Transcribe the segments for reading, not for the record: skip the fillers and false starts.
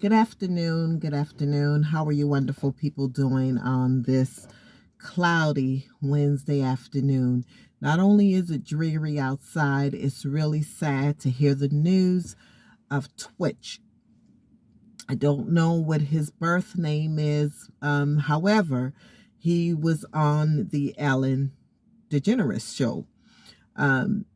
Good afternoon. Good afternoon. How are you wonderful people doing on this cloudy Wednesday afternoon? Not only is it dreary outside, it's really sad to hear the news of Twich. I don't know what his birth name is. However, he was on the Ellen Degeneres show. Um,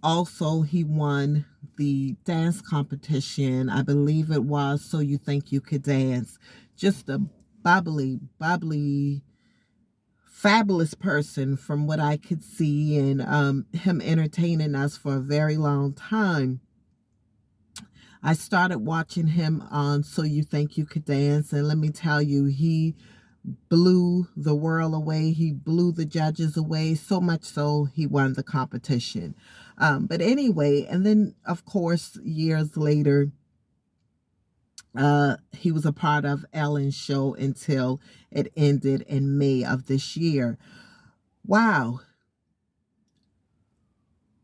Also, he won the dance competition. I believe it was So You Think You Could Dance. Just a bubbly, fabulous person from what I could see, and him entertaining us for a very long time. I started watching him on So You Think You Could Dance, and let me tell you, he blew the world away. He blew the judges away, so much so he won the competition. But anyway, and then of course, years later, he was a part of Ellen's show until it ended in May of this year. Wow.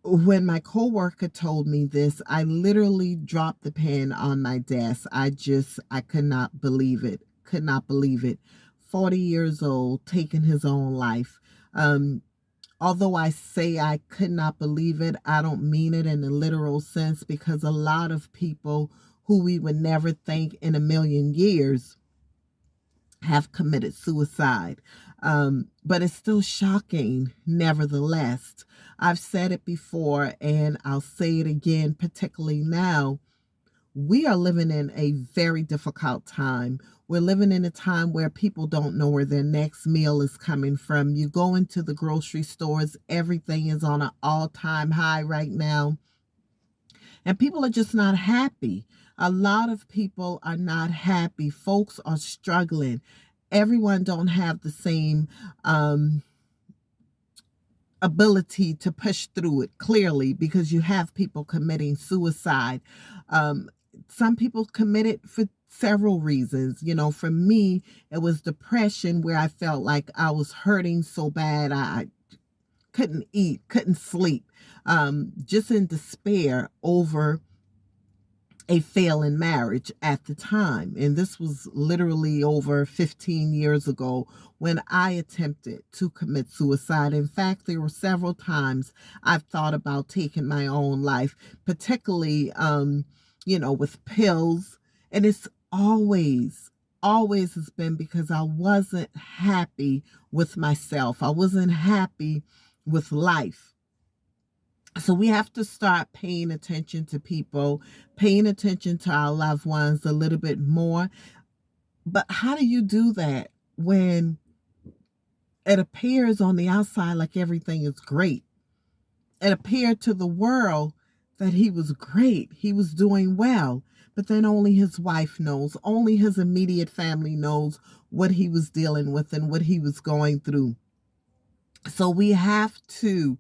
When my coworker told me this, I literally dropped the pen on my desk. I could not believe it. Could not believe it. 40 years old, taking his own life. Although I say I could not believe it, I don't mean it in a literal sense, because a lot of people who we would never think in a million years have committed suicide. But it's still shocking, nevertheless. I've said it before and I'll say it again, particularly now. We are living in a very difficult time. We're living in a time where people don't know where their next meal is coming from. You go into the grocery stores, everything is on an all-time high right now, and people are just not happy. A lot of people are not happy. Folks are struggling. Everyone don't have the same ability to push through it, clearly, because you have people committing suicide. Um, some people commit it for several reasons. For me, it was depression, where I felt like I was hurting so bad I couldn't eat, couldn't sleep, just in despair over a failing marriage at the time. And this was literally over 15 years ago when I attempted to commit suicide. In fact, there were several times I've thought about taking my own life, particularly, with pills. And it's always has been because I wasn't happy with myself. I wasn't happy with life. So we have to start paying attention to people, paying attention to our loved ones a little bit more. But how do you do that when it appears on the outside like everything is great? It appeared to the world that he was great, he was doing well, but then only his wife knows, only his immediate family knows what he was dealing with and what he was going through. So we have to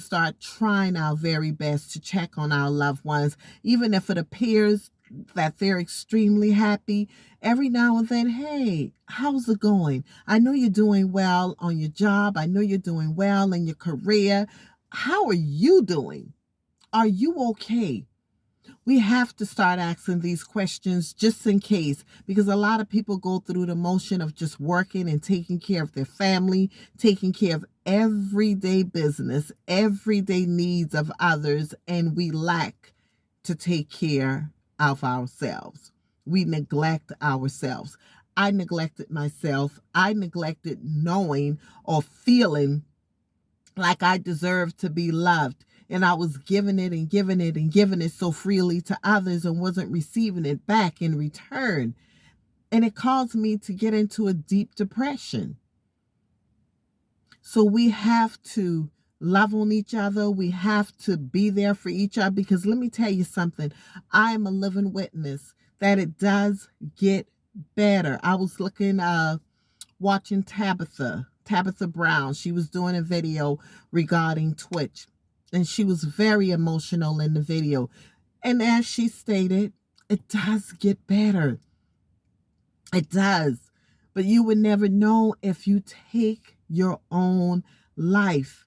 start trying our very best to check on our loved ones, even if it appears that they're extremely happy. Every now and then, hey, how's it going? I know you're doing well on your job. I know you're doing well in your career. How are you doing? Are you okay? We have to start asking these questions just in case, because a lot of people go through the motion of just working and taking care of their family, taking care of everyday business, everyday needs of others, and we lack to take care of ourselves. We neglect ourselves. I neglected myself. I neglected knowing or feeling like I deserved to be loved. And I was giving it and giving it and giving it so freely to others and wasn't receiving it back in return. And it caused me to get into a deep depression. So we have to love on each other. We have to be there for each other, because let me tell you something. I am a living witness that it does get better. I was watching Tabitha Brown. She was doing a video regarding Twitch, and she was very emotional in the video. And as she stated, it does get better. It does. But you would never know if you take your own life.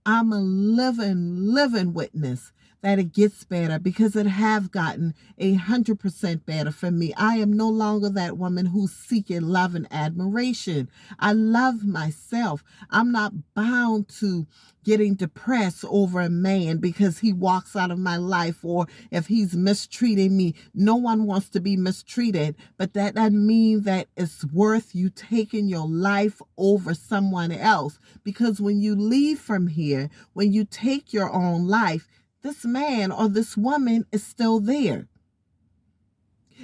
I'm a living witness that it gets better, because it have gotten 100% better for me. I am no longer that woman who's seeking love and admiration. I love myself. I'm not bound to getting depressed over a man because he walks out of my life, or if he's mistreating me. No one wants to be mistreated, but that doesn't mean that it's worth you taking your life over someone else. Because when you leave from here, when you take your own life, this man or this woman is still there.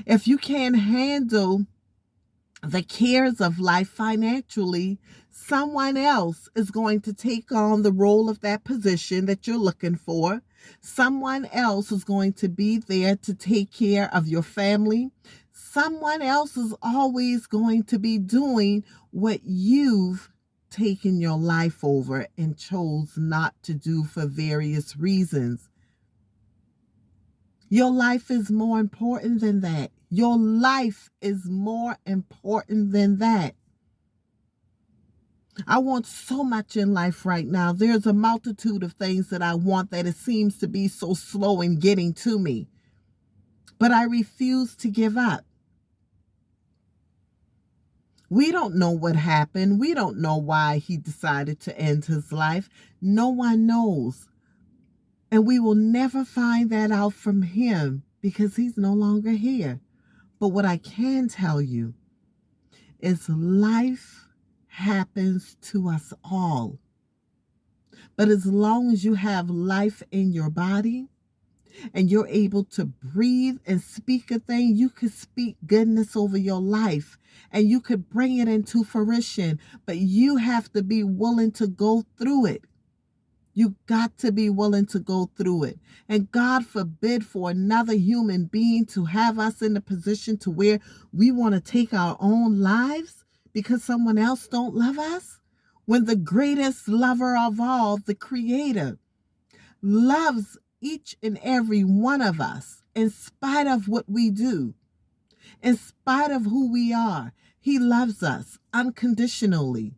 If you can't handle the cares of life financially, someone else is going to take on the role of that position that you're looking for. Someone else is going to be there to take care of your family. Someone else is always going to be doing what you've taken your life over and chose not to do for various reasons. Your life is more important than that. Your life is more important than that. I want so much in life right now. There's a multitude of things that I want that it seems to be so slow in getting to me. But I refuse to give up. We don't know what happened. We don't know why he decided to end his life. No one knows. And we will never find that out from him because he's no longer here. But what I can tell you is life happens to us all. But as long as you have life in your body and you're able to breathe and speak a thing, you can speak goodness over your life and you could bring it into fruition. But you have to be willing to go through it. You got to be willing to go through it. And God forbid for another human being to have us in the position to where we want to take our own lives because someone else don't love us. When the greatest lover of all, the Creator, loves each and every one of us in spite of what we do, in spite of who we are. He loves us unconditionally.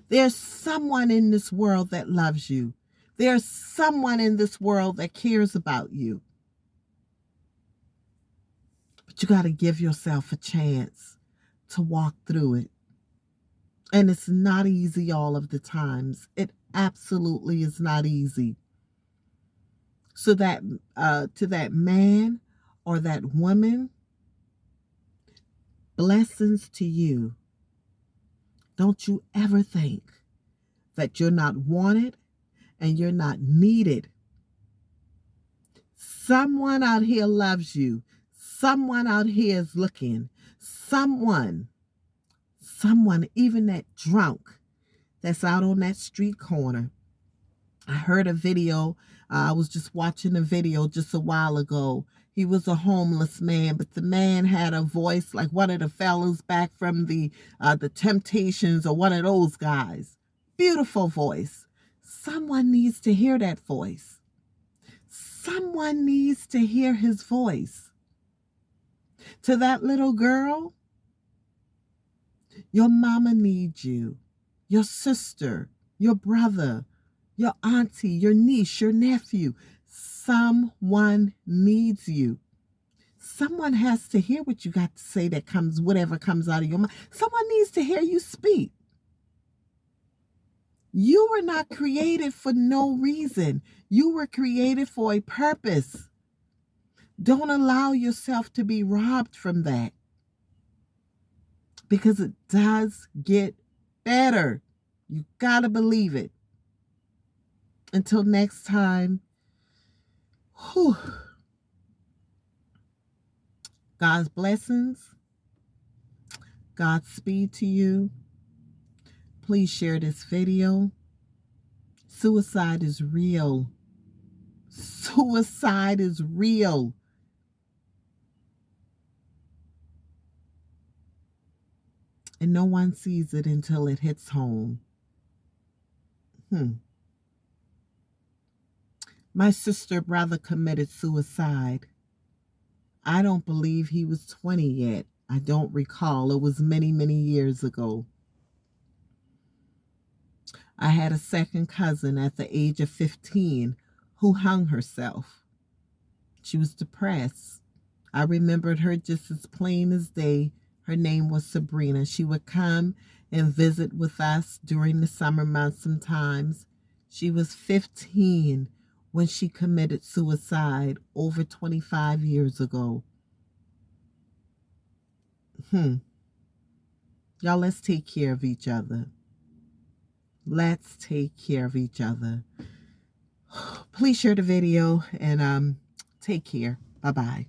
There's someone in this world that loves you. There's someone in this world that cares about you. But you got to give yourself a chance to walk through it. And it's not easy all of the times. It absolutely is not easy. So that to that man or that woman, blessings to you. Don't you ever think that you're not wanted and you're not needed. Someone out here loves you. Someone out here is looking. Someone, even that drunk that's out on that street corner. I heard a video. I was just watching a video just a while ago. He was a homeless man, but the man had a voice like one of the fellas back from the Temptations or one of those guys. Beautiful voice. Someone needs to hear that voice. Someone needs to hear his voice. To that little girl, your mama needs you. Your sister, your brother, your auntie, your niece, your nephew. Someone needs you. Someone has to hear what you got to say that comes, whatever comes out of your mouth. Someone needs to hear you speak. You were not created for no reason. You were created for a purpose. Don't allow yourself to be robbed from that. Because it does get better. You got to believe it. Until next time, God's blessings, Godspeed to you. Please share this video. Suicide is real. Suicide is real. And no one sees it until it hits home. My sister brother committed suicide. I don't believe he was 20 yet. I don't recall. It was many, many years ago. I had a second cousin at the age of 15 who hung herself. She was depressed. I remembered her just as plain as day. Her name was Sabrina. She would come and visit with us during the summer months sometimes. She was 15 when she committed suicide over 25 years ago. Y'all, let's take care of each other. Let's take care of each other. Please share the video and take care. Bye-bye.